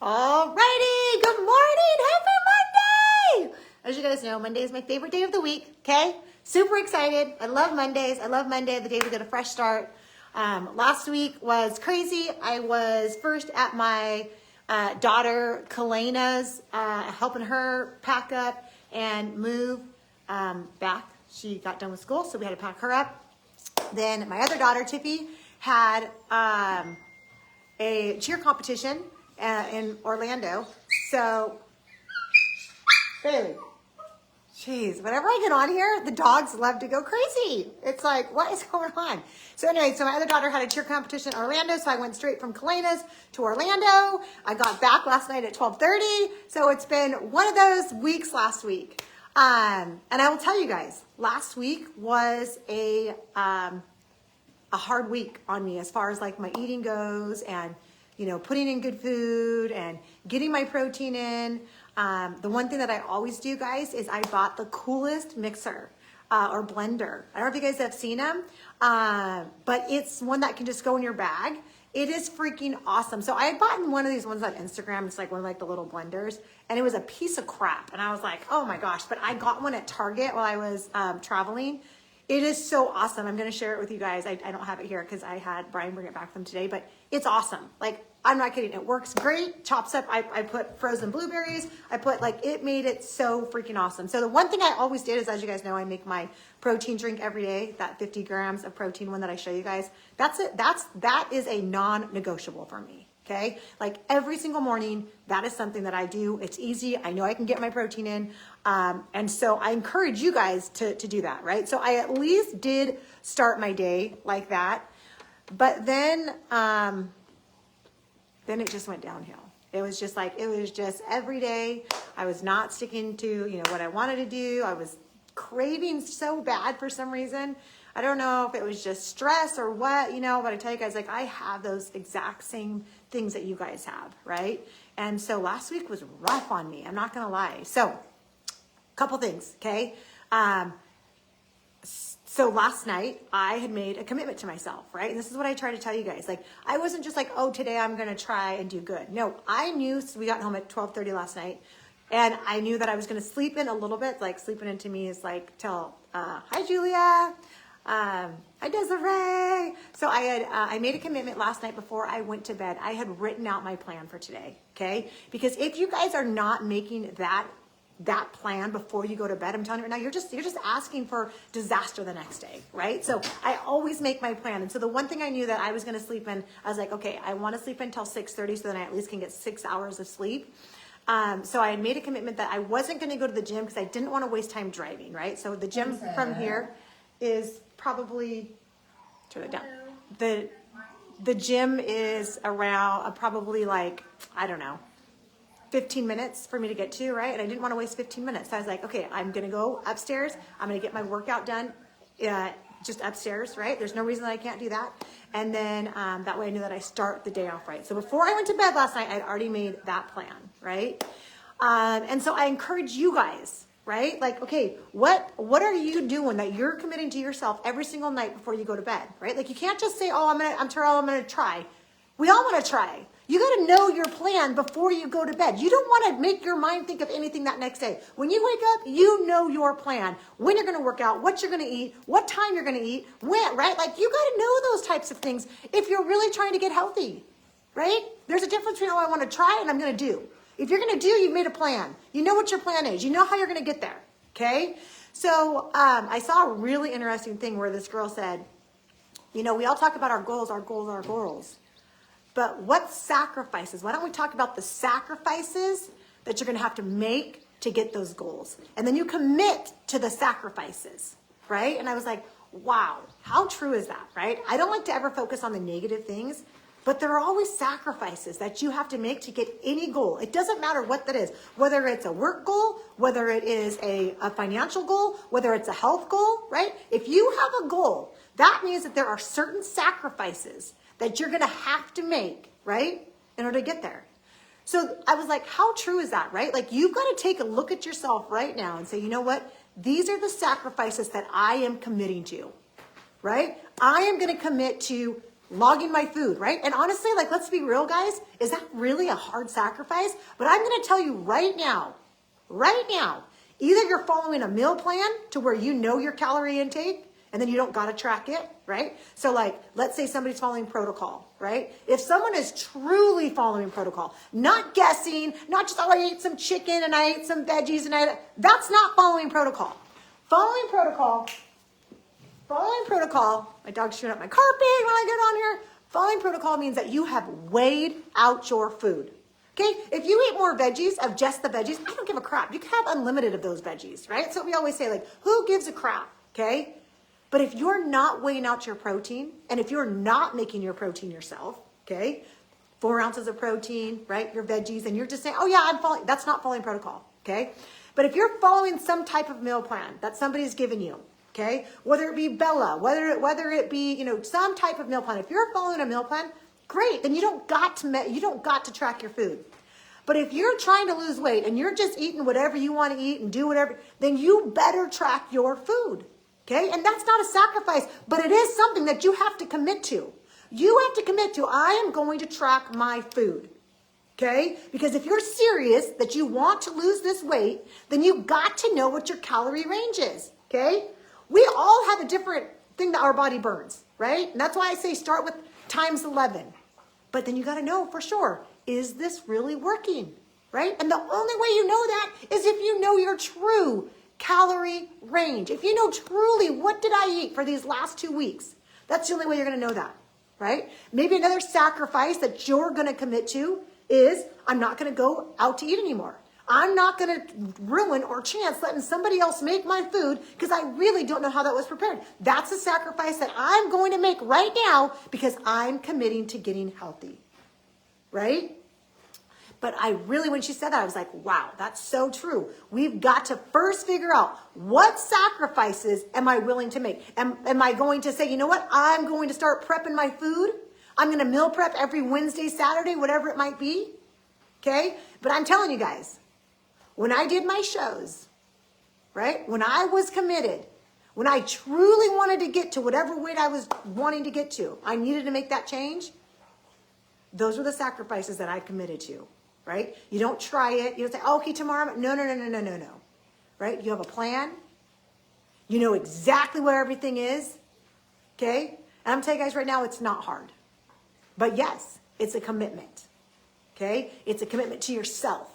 Alrighty, good morning, happy Monday! As you guys know, Monday is my favorite day of the week, okay? Super excited. I love Mondays. I love Monday, the day we get a fresh start. Last week was crazy. I was first at my daughter Kalena's, helping her pack up and move back. She got done with school, so we had to pack her up. Then my other daughter, Tiffy, had a cheer competition in Orlando. So, Bailey, jeez, whenever I get on here, the dogs love to go crazy. It's like, what is going on? So anyway, so my other daughter had a cheer competition in Orlando, so I went straight from Kalena's to Orlando. I got back last night at 12:30, so it's been one of those weeks last week. And I will tell you guys, last week was a hard week on me as far as like my eating goes and, you know, putting in good food and getting my protein in. The one thing that I always do, guys, is I bought the coolest mixer or blender. I don't know if you guys have seen them, but it's one that can just go in your bag. It is freaking awesome. So I had bought one of these ones on Instagram. It's like one of like the little blenders, and it was a piece of crap. And I was like, oh my gosh, but I got one at Target while I was traveling. It is so awesome. I'm going to share it with you guys. I don't have it here because I had Brian bring it back from today, but it's awesome. Like, I'm not kidding. It works great. Chops up. I put frozen blueberries. I put like, it made it so freaking awesome. So the one thing I always did is, as you guys know, I make my protein drink every day, that 50 grams of protein one that I show you guys. That's it. That is a non-negotiable for me. Okay. Like every single morning, that is something that I do. It's easy. I know I can get my protein in. And so I encourage you guys to do that. Right. So I at least did start my day like that, but then it just went downhill. It was just every day I was not sticking to, you know, what I wanted to do. I was craving so bad for some reason. I don't know if it was just stress or what, you know, but I tell you guys, like, I have those exact same things that you guys have, right? And so last week was rough on me. I'm not going to lie. So couple things. Okay. So last night I had made a commitment to myself, right? And this is what I try to tell you guys. Like, I wasn't just like, oh, today I'm going to try and do good. No, I knew, so we got home at 12:30 last night, and I knew that I was going to sleep in a little bit. Like, sleeping into me is like, tell, hi, Julia. Hi, Desiree. So I made a commitment last night before I went to bed. I had written out my plan for today. Okay. Because if you guys are not making that plan before you go to bed, I'm telling you right now, you're just asking for disaster the next day, right? So I always make my plan. And so the one thing I knew that I was going to sleep in, I was like, okay, I want to sleep until 6:30 so then I at least can get 6 hours of sleep. So I had made a commitment that I wasn't going to go to the gym because I didn't want to waste time driving, right? So the gym from here is probably, turn it down. The gym is around probably like, I don't know, 15 minutes for me to get to, right? And I didn't want to waste 15 minutes. So I was like, okay, I'm going to go upstairs. I'm going to get my workout done just upstairs, right? There's no reason that I can't do that. And then that way I knew that I start the day off right. So before I went to bed last night, I'd already made that plan, right? And so I encourage you guys, right? Like, okay, what are you doing that you're committing to yourself every single night before you go to bed, right? Like, you can't just say, oh, I'm going to try. We all want to try. You got to know your plan before you go to bed. You don't want to make your mind think of anything that next day. When you wake up, you know your plan. When you're going to work out, what you're going to eat, what time you're going to eat, when, right? Like, you got to know those types of things if you're really trying to get healthy, right? There's a difference between, oh, I want to try and I'm going to do. If you're going to do, you've made a plan. You know what your plan is. You know how you're going to get there, okay? So I saw a really interesting thing where this girl said, you know, we all talk about our goals, our goals, our goals. But what sacrifices? Why don't we talk about the sacrifices that you're going to have to make to get those goals? And then you commit to the sacrifices, right? And I was like, wow, how true is that, right? I don't like to ever focus on the negative things, but there are always sacrifices that you have to make to get any goal. It doesn't matter what that is, whether it's a work goal, whether it is a financial goal, whether it's a health goal, right? If you have a goal, that means that there are certain sacrifices that you're going to have to make, right, in order to get there. So I was like, how true is that, right? Like, you've got to take a look at yourself right now and say, you know what? These are the sacrifices that I am committing to, right? I am going to commit to logging my food, right? And honestly, like, let's be real, guys. Is that really a hard sacrifice? But I'm going to tell you right now, either you're following a meal plan to where you know your calorie intake and then you don't got to track it, right? So like, let's say somebody's following protocol, right? If someone is truly following protocol, not guessing, not just, oh, I ate some chicken and I ate some veggies and that's not following protocol. Following protocol, my dog's chewing up my carpet when I get on here. Following protocol means that you have weighed out your food. Okay, if you eat more veggies of just the veggies, I don't give a crap. You can have unlimited of those veggies, right? So we always say, like, who gives a crap, okay? But if you're not weighing out your protein, and if you're not making your protein yourself, okay, 4 ounces of protein, right, your veggies, and you're just saying, oh yeah, I'm following, that's not following protocol, okay? But if you're following some type of meal plan that somebody's given you, okay, whether it be Bella, whether it be, you know, some type of meal plan, if you're following a meal plan, great, then you don't got to track your food. But if you're trying to lose weight and you're just eating whatever you want to eat and do whatever, then you better track your food. Okay? And that's not a sacrifice, but it is something that you have to commit to. You have to commit to, I am going to track my food. Okay? Because if you're serious that you want to lose this weight, then you got to know what your calorie range is. Okay? We all have a different thing that our body burns, right? And that's why I say start with times 11. But then you got to know for sure, is this really working, right? And the only way you know that is if you know your true calorie range. If you know truly, what did I eat for these last 2 weeks? That's the only way you're going to know that, right? Maybe another sacrifice that you're going to commit to is I'm not going to go out to eat anymore. I'm not going to ruin or chance letting somebody else make my food because I really don't know how that was prepared. That's a sacrifice that I'm going to make right now because I'm committing to getting healthy, right? But I really, when she said that, I was like, wow, that's so true. We've got to first figure out what sacrifices am I willing to make? Am I going to say, you know what? I'm going to start prepping my food. I'm going to meal prep every Wednesday, Saturday, whatever it might be. Okay? But I'm telling you guys, when I did my shows, right? When I was committed, when I truly wanted to get to whatever weight I was wanting to get to, I needed to make that change. Those were the sacrifices that I committed to, right? You don't try it. You don't say, oh, okay, tomorrow. No. Right? You have a plan. You know exactly where everything is. Okay? And I'm telling you guys right now, it's not hard. But yes, it's a commitment. Okay? It's a commitment to yourself.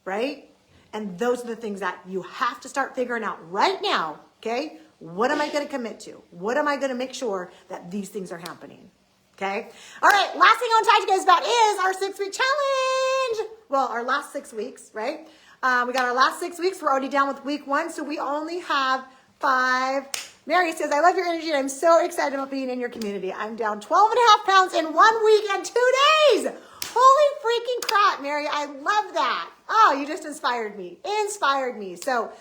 Right? And those are the things that you have to start figuring out right now. Okay? What am I going to commit to? What am I going to make sure that these things are happening? Okay? All right, last thing I want to talk to you guys about is our 6-week challenge. Well, our last 6 weeks, right? We got our last 6 weeks. We're already down with week 1, so we only have 5. Mary says, I love your energy, and I'm so excited about being in your community. I'm down 12.5 pounds in 1 week and 2 days. Holy freaking crap, Mary. I love that. Oh, you just inspired me. So,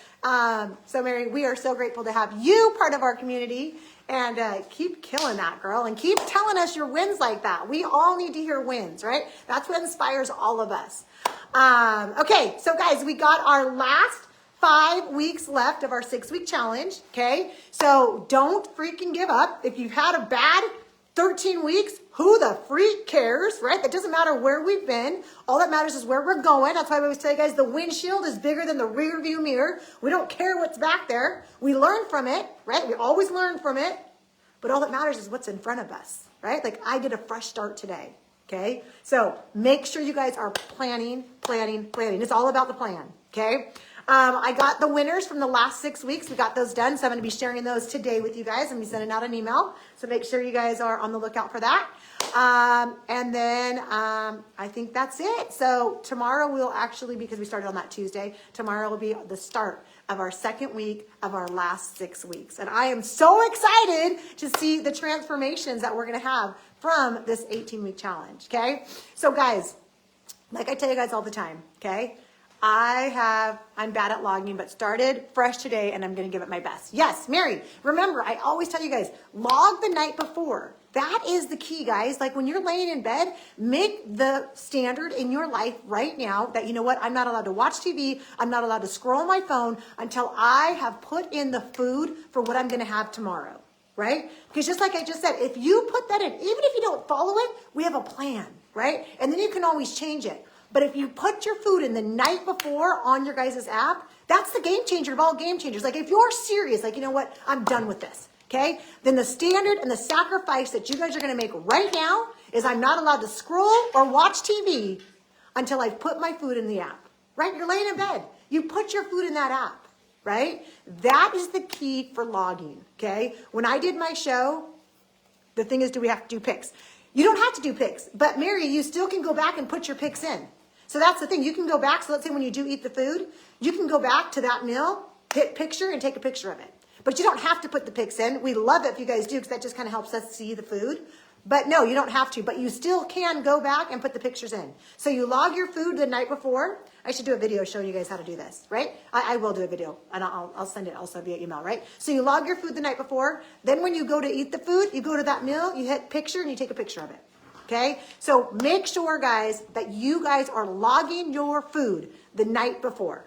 Mary, we are so grateful to have you part of our community. And keep killing that, girl. And keep telling us your wins like that. We all need to hear wins, right? That's what inspires all of us. Okay, so guys, we got our last 5 weeks left of our 6-week challenge, okay? So don't freaking give up. If you've had a bad 13 weeks, who the freak cares, right? That doesn't matter where we've been. All that matters is where we're going. That's why we always tell you guys the windshield is bigger than the rear view mirror. We don't care what's back there. We learn from it, right? We always learn from it. But all that matters is what's in front of us, right? Like I did a fresh start today, okay? So make sure you guys are planning. It's all about the plan, okay? I got the winners from the last 6 weeks. We got those done. So I'm going to be sharing those today with you guys. I'm going to be sending out an email. So make sure you guys are on the lookout for that. And then I think that's it. So tomorrow we'll actually, because we started on that Tuesday, tomorrow will be the start of our 2nd week of our last 6 weeks. And I am so excited to see the transformations that we're going to have from this 18-week challenge, okay? So guys, like I tell you guys all the time, okay? I'm bad at logging, but started fresh today and I'm going to give it my best. Yes, Mary, remember, I always tell you guys, log the night before. That is the key, guys. Like when you're laying in bed, make the standard in your life right now that, you know what, I'm not allowed to watch TV. I'm not allowed to scroll my phone until I have put in the food for what I'm going to have tomorrow. right? Because just like I just said, if you put that in, even if you don't follow it, we have a plan, right? And then you can always change it. But if you put your food in the night before on your guys' app, that's the game changer of all game changers. Like if you're serious, like, you know what, I'm done with this, okay? Then the standard and the sacrifice that you guys are gonna make right now is I'm not allowed to scroll or watch TV until I've put my food in the app, right? You're laying in bed. You put your food in that app, right? That is the key for logging, okay? When I did my show, the thing is, do we have to do picks? You don't have to do picks, but Mary, you still can go back and put your picks in. So that's the thing. You can go back. So let's say when you do eat the food, you can go back to that meal, hit picture, and take a picture of it. But you don't have to put the pics in. We love it if you guys do, because that just kind of helps us see the food. But no, you don't have to. But you still can go back and put the pictures in. So you log your food the night before. I should do a video showing you guys how to do this, right? I will do a video, and I'll send it also via email, right? So you log your food the night before. Then when you go to eat the food, you go to that meal, you hit picture, and you take a picture of it. Okay, so make sure, guys, that you guys are logging your food the night before,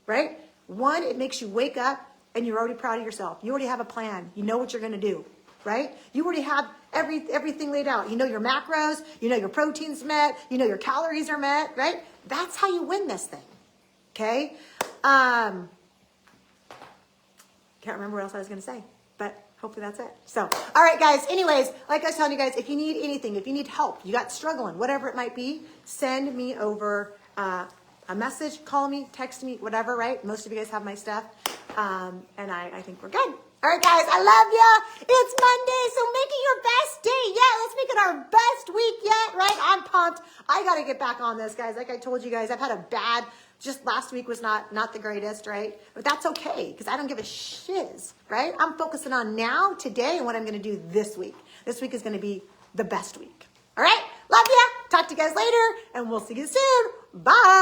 right? One, it makes you wake up and you're already proud of yourself. You already have a plan. You know what you're going to do, right? You already have everything laid out. You know your macros. You know your proteins met. You know your calories are met, right? That's how you win this thing, okay? Can't remember what else I was going to say, but hopefully that's it. So, all right, guys. Anyways, like I was telling you guys, if you need anything, if you need help, you got struggling, whatever it might be, send me over a message, call me, text me, whatever, right? Most of you guys have my stuff. And I think we're good. All right, guys, I love you. It's Monday, so make it your best day yet. Let's make it our best week yet, right? I'm pumped. I got to get back on this, guys. Like I told you guys, I've had a bad, just last week was not the greatest, right? But that's okay, because I don't give a shiz, right? I'm focusing on now, today, and what I'm going to do this week. This week is going to be the best week. All right? Love ya. Talk to you guys later, and we'll see you soon. Bye.